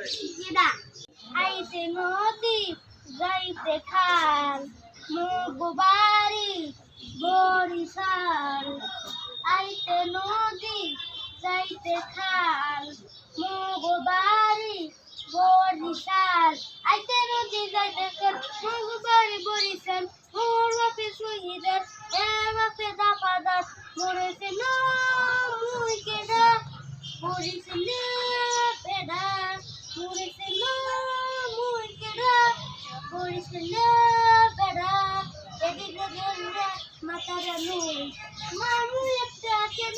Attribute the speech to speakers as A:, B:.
A: কিডা আইতে নদী যাইতে খাল মুগো বাড়ি বরিশাল আইতে নদী যাইতে খাল মুগো বাড়ি বরিশাল আইতে নদী যাইতে খাল মুগো বাড়ি বরিশাল মোর বাপে শহীদের এ বাপে দাপাদার মরেছিল মুই কেডা মরেছিল পেডা মরেছিল মুই কেডা মরেছিল পেডা এদিকে মাতারা নুই মামু একটা কেন